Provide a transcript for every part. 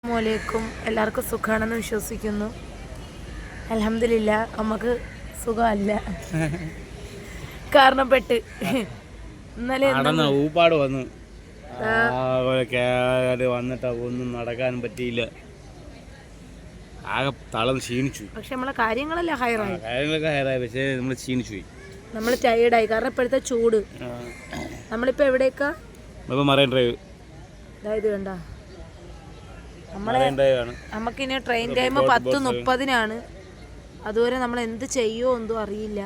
അസ്സലാമു എല്ലാവർക്കും സുഖമാണെന്ന് വിശ്വസിക്കുന്നു. അൽഹംദുലില്ലാ നമുക്ക് സുഖമല്ല, കാരണപ്പെട്ട് ഇന്നലെ ഊപ്പാട് വന്നിട്ട് ഒന്നും നടക്കാനും പറ്റിയില്ല. ആകെ തളം ക്ഷീണിച്ചു. പക്ഷെ നമ്മളെ കാര്യങ്ങളൊക്കെ ഹയറായി, പക്ഷേ നമ്മൾ ക്ഷീണിച്ചു പോയി, നമ്മൾ ടയേർഡായി. കാരണം ഇപ്പോഴത്തെ ചൂട്. നമ്മളിപ്പോൾ എവിടേക്കാ? Marine drive. അതായത് കണ്ട നമുക്കിനി ട്രെയിൻ ടൈം 10:30. അതുവരെ നമ്മൾ എന്ത് ചെയ്യുമോ എന്തോ അറിയില്ല.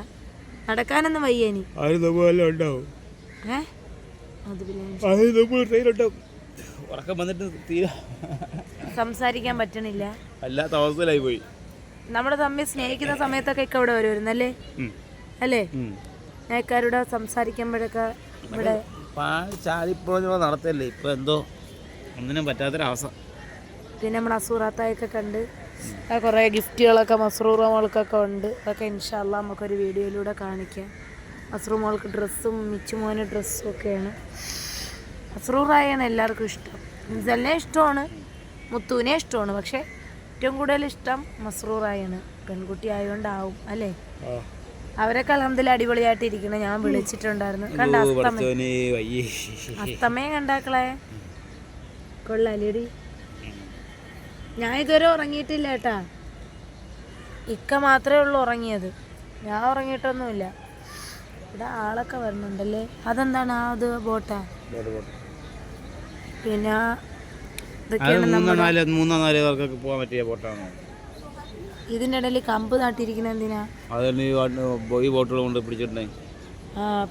നടക്കാനൊന്നും വയ്യേനി. സംസാരിക്കാൻ പറ്റണില്ല, അല്ലാത്ത അവസ്ഥയിലായി പോയി. നമ്മുടെ തമ്മിൽ സ്നേഹിക്കുന്ന സമയത്തൊക്കെ ഒക്കെ ഇവിടെ വരുമായിരുന്നല്ലേ? അല്ലേ? സ്നേഹക്കാരുടെ സംസാരിക്കുമ്പോഴൊക്കെ ഇവിടെ നടത്തല്ലേ. ഇപ്പൊ എന്തോ ഒന്നിനും പറ്റാത്തൊരവസ്ഥ. പിന്നെ നമ്മൾ അസൂറാത്തായൊക്കെ കണ്ട് കുറേ ഗിഫ്റ്റുകളൊക്കെ മസ്റൂറ മോൾക്കൊക്കെ ഉണ്ട്. അതൊക്കെ ഇൻഷാ അല്ലാഹ് നമുക്കൊരു വീഡിയോയിലൂടെ കാണിക്കാം. മസ്റൂർ മോൾക്ക് ഡ്രസ്സും മിച്ചുമോന് ഡ്രസ്സും ഒക്കെയാണ്. മസ്റൂറായാണ് എല്ലാവർക്കും ഇഷ്ടം. ഇൻസലിനെ ഇഷ്ടമാണ്, മുത്തുവിനെ ഇഷ്ടമാണ്. പക്ഷേ ഏറ്റവും കൂടുതൽ ഇഷ്ടം മസ്റൂറായാണ്. പെൺകുട്ടി ആയതുകൊണ്ടാവും അല്ലേ? അവരൊക്കെ അൽഹംദുലില്ലാ അടിപൊളിയായിട്ട് ഇരിക്കണം. ഞാൻ വിളിച്ചിട്ടുണ്ടായിരുന്നു. കണ്ട അസ്തമയം കണ്ടാക്കളെ കൊള്ളാലേടി. ഞാൻ ഇതുവരെ ഉറങ്ങിയിട്ടില്ല കേട്ടാ. ഇക്ക മാത്രമേ ഉള്ളൂ ഉറങ്ങിയത്, ഞാൻ ഉറങ്ങിയിട്ടൊന്നുമില്ല. ഇവിടെ ആളൊക്കെ വരുന്നുണ്ടല്ലേ. അതെന്താണ് അത് ബോട്ടാ? പിന്നെ ഇതിൻ്റെ ഇടയിൽ കമ്പ് നാട്ടിയിരിക്കുന്ന എന്തിനാ?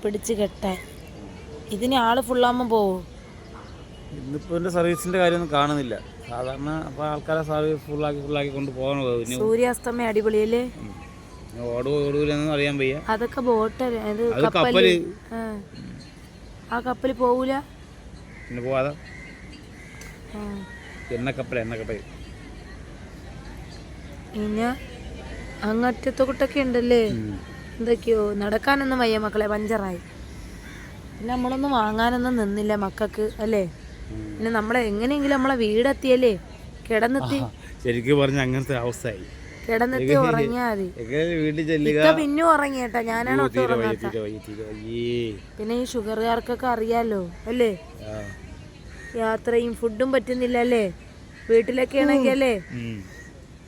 പിടിച്ച് കെട്ടാൻ. ഇതിന് ആള് ഫുള്ളാകുമ്പോൾ പോവോ? ഇന്നിപ്പോ സർവീസിന്റെ കാര്യമൊന്നും കാണുന്നില്ല. സാധാരണ അപ്പൊ ആൾക്കാരെ സർവീസ് ഫുള്ളാക്കി കൊണ്ട് പോകണം. സൂര്യാസ്തമയം അടിപൊളിയല്ലേ? ഓടുകൂലെന്ന് അറിയാൻ വയ്യ. അതൊക്കെ ബോട്ട്, കപ്പല്. ആ കപ്പല് പോവൂല. പിന്നെ പോവാതെ എണ്ണക്കപ്പൽ. പിന്നെ അങ്ങറ്റത്തൊക്കെ ഉണ്ടല്ലേ എന്തൊക്കെയോ. നടക്കാനൊന്നും വയ്യ മക്കളെ, പഞ്ചറായി. പിന്നെ നമ്മളൊന്നും വാങ്ങാനൊന്നും നിന്നില്ല മക്കൾക്ക് അല്ലേ? പിന്നെ നമ്മളെ എങ്ങനെയെങ്കിലും നമ്മളെ വീടെത്തിയല്ലേ? കിടന്നെത്തി. ശരിക്കും പറഞ്ഞ അങ്ങനത്തെ അവസ്ഥയായി. കിടന്നെത്തി ഉറങ്ങിയാ മതി. പിന്നെ ഉറങ്ങിയേട്ടാ, ഞാനാണ് ഒട്ടും ഉറങ്ങാത്ത. പിന്നെ ഈ ഷുഗറുകാർക്കൊക്കെ അറിയാലോ അല്ലേ? യാത്രയും ഫുഡും പറ്റുന്നില്ല അല്ലേ? വീട്ടിലൊക്കെ ആണെങ്കിൽ അല്ലേ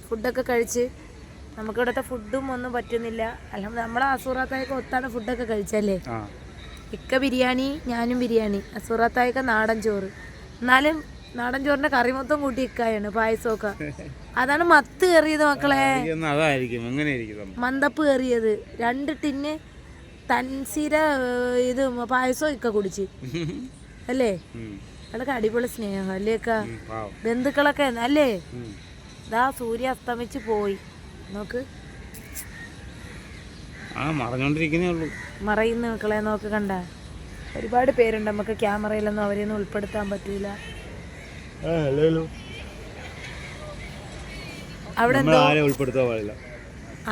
ഫുഡൊക്കെ കഴിച്ച്. നമുക്കിവിടുത്തെ ഫുഡും ഒന്നും പറ്റുന്നില്ല. അല്ല നമ്മളെ അസൂറാത്തായൊക്കെ ഒത്താണ് ഫുഡൊക്കെ കഴിച്ചല്ലേ? ഇക്ക ബിരിയാണി, ഞാനും ബിരിയാണി. അസൂറാത്തായൊക്കെ നാടൻ ചോറ്. എന്നാലും നാടൻ ചോറിന്റെ കറി മൊത്തം കൂട്ടി ഇക്കായാണ്. പായസമൊക്കെ അതാണ് മത്ത് കയറിയത് മക്കളെ. മന്തപ്പ് കയറിയത് 2 ടിന്ന് തൻസീര ഇത് പായസം ഇക്ക കുടിച്ച് അല്ലേ? അതൊക്കെ അടിപൊളി സ്നേഹം അല്ലേക്ക? ബന്ധുക്കളൊക്കെ അല്ലേ? ഇതാ സൂര്യ അസ്തമിച്ച് പോയി. നോക്ക് മറയുന്ന മക്കളെ നോക്ക്. കണ്ട ഒരുപാട് പേരുണ്ട്. നമുക്ക് ക്യാമറയിലൊന്നും അവരെയൊന്നും ഉൾപ്പെടുത്താൻ പറ്റൂല.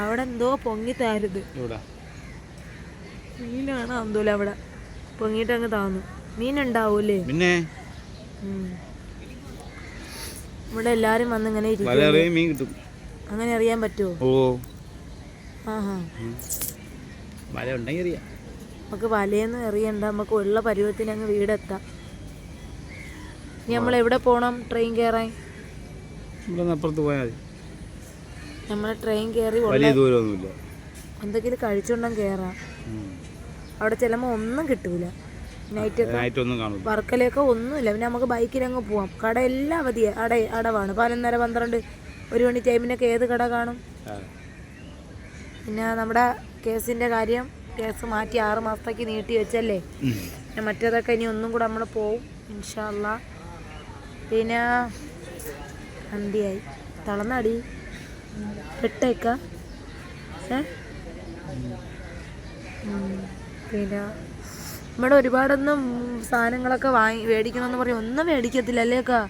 അവിടെ എന്തോ പൊങ്ങി താരുത്. മീനാണ് എന്തോല അവിടെ പൊങ്ങിയിട്ട് അങ്ങ് താന്നു. മീനുണ്ടാവൂലേ? പിന്നെ ഇവിടെ എല്ലാരും വന്ന് ഇങ്ങനെ ഇരിക്കും. അങ്ങനെ അറിയാൻ പറ്റുമോ? നമുക്ക് വലയൊന്നും എറിയണ്ട. നമുക്ക് ഉള്ള പരുവത്തിന് അങ്ങ് വീടെത്താം. ഇനി നമ്മൾ എവിടെ പോകണം? ട്രെയിൻ കയറാൻ നമ്മളെ ട്രെയിൻ കയറി എന്തെങ്കിലും കഴിച്ചോണ്ടെങ്കിൽ കയറാം. അവിടെ ചെല്ലുമ്പോൾ ഒന്നും കിട്ടൂല. നൈറ്റ് വർക്കലൊക്കെ ഒന്നുമില്ല. പിന്നെ നമുക്ക് ബൈക്കിലങ്ങ് പോവാം. കട എല്ലാം അവധിയാ, അടവാണ്. 11:30 12 1 മണി ടൈമിനൊക്കെ ഏത് കട കാണും? പിന്നെ നമ്മുടെ കേസിൻ്റെ കാര്യം, കേസ് മാറ്റി 6 മാസത്തേക്ക് നീട്ടി വെച്ചല്ലേ? പിന്നെ മറ്റേതൊക്കെ ഇനി ഒന്നും കൂടെ നമ്മൾ പോവും ഇൻഷാ അല്ലാഹ്. പിന്നെ അന്തിയായി തളർന്നടി പെട്ടേക്ക. പിന്നെ ഇവിടെ ഒരുപാടൊന്നും സാധനങ്ങളൊക്കെ മേടിക്കണമെന്ന് പറയും. ഒന്നും മേടിക്കത്തില്ല അല്ലേക്കാ?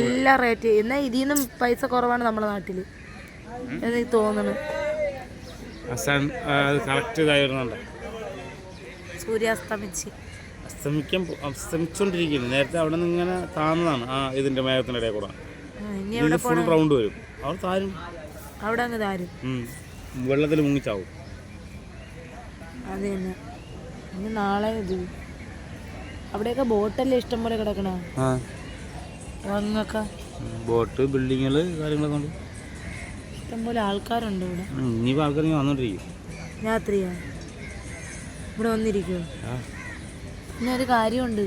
എല്ലാ റേറ്റ്. എന്നാൽ ഇതിൽ നിന്നും പൈസ കുറവാണ് നമ്മുടെ നാട്ടിൽ എനിക്ക് തോന്നുന്നു. അസ്തമിച്ചുകൊണ്ടിരിക്കുന്നു. നേരത്തെ അവിടെ നിന്ന് ഇങ്ങനെ താന്നതാണ് ഇതിന്റെ മേഘത്തിന്റെ ഇടയിൽ കൂടെ. ഇനി എവിടെ ഫുൾ റൗണ്ട് വരും. അവിടെ താരും, അവിടെ അങ്ങ് താരും, വെള്ളത്തിൽ മുങ്ങിച്ചാവും. അത് തന്നെ. ഇനി നാളെ ഇത് അവിടെയൊക്കെ ബോട്ടല്ലേ ഇഷ്ടം പോലെ കിടക്കണ, അങ്ങൊക്കെ ബോട്ട്, ബിൽഡിങ്ങുകൾ, കാര്യങ്ങളൊക്കെ ഉണ്ട്. ഇഷ്ടംപോലെ ആൾക്കാരുണ്ട് ഇവിടെ. ഇനിയിപ്പോൾ ആൾക്കാർ വന്നോണ്ടിരിക്കും. രാത്രിയാ ഇവിടെ വന്നിരിക്കുമോ? പിന്നെ ഒരു കാര്യമുണ്ട്,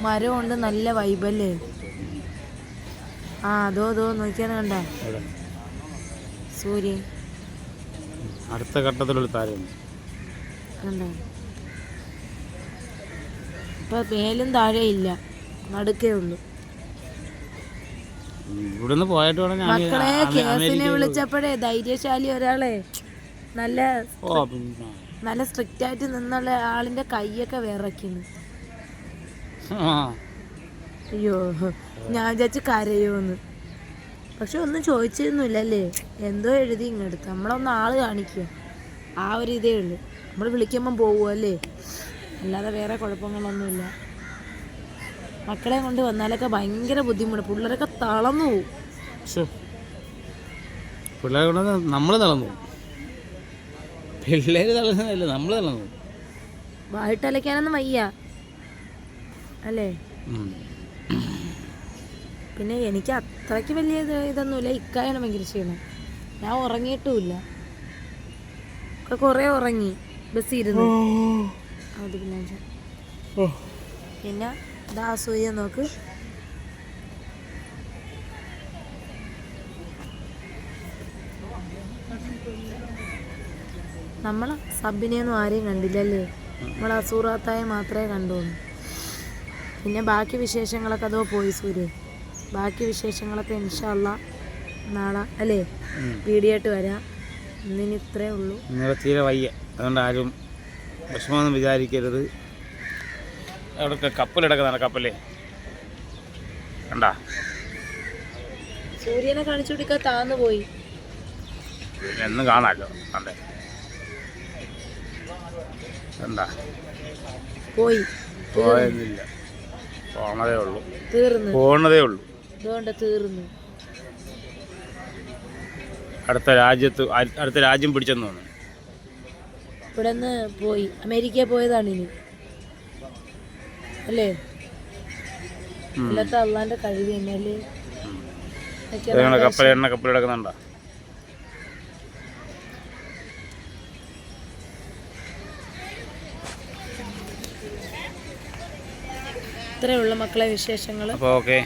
മരമുണ്ട്, നല്ല വൈബല്ലേ. അതോ നോക്കിയാണ് കണ്ട സൂര്യൻ അടുത്ത ഘട്ടത്തിലുള്ള താരം കണ്ടോ. ഇപ്പൊ മേലും താഴെ ഇല്ല, നടുക്കേ ഉള്ളു. ഇവിടുന്ന് പോയിട്ട് മക്കളെ കേസിനെ വിളിച്ചപ്പോഴേ ധൈര്യശാലി ഒരാളെ നല്ല സ്ട്രിക്റ്റ് ആയിട്ട് നിന്നുള്ള ആളിന്റെ കൈയൊക്കെ വിറയ്ക്കുന്നു. അയ്യോ, ഞാൻ വിചാരിച്ച് കരയോന്ന്. പക്ഷെ ഒന്നും ചോദിച്ചൊന്നുമില്ലല്ലേ, എന്തോ എഴുതി ഇങ്ങെടുത്ത്. നമ്മളൊന്ന് ആള് കാണിക്കുക, ആ ഒരു ഇതേ ഉള്ളു. നമ്മൾ വിളിക്കുമ്പം പോവുമല്ലേ, അല്ലാതെ വേറെ കുഴപ്പങ്ങളൊന്നുമില്ല. മക്കളെ കൊണ്ട് വന്നാലൊക്കെ ഭയങ്കര ബുദ്ധിമുട്ട്. പിള്ളേരൊക്കെ തളർന്നു പോവും. പിള്ളേരെ കൊണ്ട് നമ്മൾ തളർന്നു പോകും. പിള്ളേര് തളർന്നതല്ല, നമ്മൾ തളർന്നു പോകും. വായിട്ടലയ്ക്കാനൊന്നും വയ്യ അല്ലേ. പിന്നെ എനിക്ക് അത്രയ്ക്ക് വലിയ ഇതൊന്നുമില്ല. ഇക്കായാണ് ഭയങ്കര ക്ഷീണം. ഞാൻ ഉറങ്ങിയിട്ടുമില്ല, ഒക്കെ കുറേ ഉറങ്ങി ബസ് ഇരുന്നു. അത് പിന്നെ ഇതാ സൂര്യ നോക്ക്. നമ്മൾ സബിനെയൊന്നും ആരെയും കണ്ടില്ലല്ലേ, നമ്മൾ അസൂറാത്തായ മാത്രമേ കണ്ടുള്ളൂ. പിന്നെ ബാക്കി വിശേഷങ്ങളൊക്കെ അതോ പോയി സൂര്യ. ബാക്കി വിശേഷങ്ങളൊക്കെ ഇൻഷാ അല്ലാ നാളെ അല്ലേ വീഡിയോ ആയിട്ട് വരാം. ഇന്നിനി ഇത്രേ ഉള്ളൂ. തീരെ വയ്യ, അതുകൊണ്ട് ആരും വിഷമമൊന്നും വിചാരിക്കരുത്. അവിടെ കപ്പലെടുക്കുന്നതാണ്, കപ്പലേ കണ്ടാ. സൂര്യനെ കാണിച്ചു കൊടുക്കാൻ താന്നു പോയി. എന്നും കാണാമല്ലോ, കണ്ടേ കണ്ടാ. പോയെന്നില്ല, പോണതേ ഉള്ളൂ, പോണതേ ഉള്ളൂ. തീർന്നു. അടുത്ത രാജ്യം പിടിച്ചെന്ന് തോന്നുന്നു. ഇവിടെ നിന്ന് പോയി അമേരിക്കയിൽ പോയതാണ് ഇനി അല്ലേ. ഇല്ലത്തെ അള്ളാന്റെ കഴിവ് തന്നെയല്ലേ. എണ്ണ കപ്പലെടുക്കുന്നുണ്ടോ? ഇത്രയുള്ള മക്കളെ വിശേഷങ്ങൾ. അപ്പോൾ ഓക്കെ.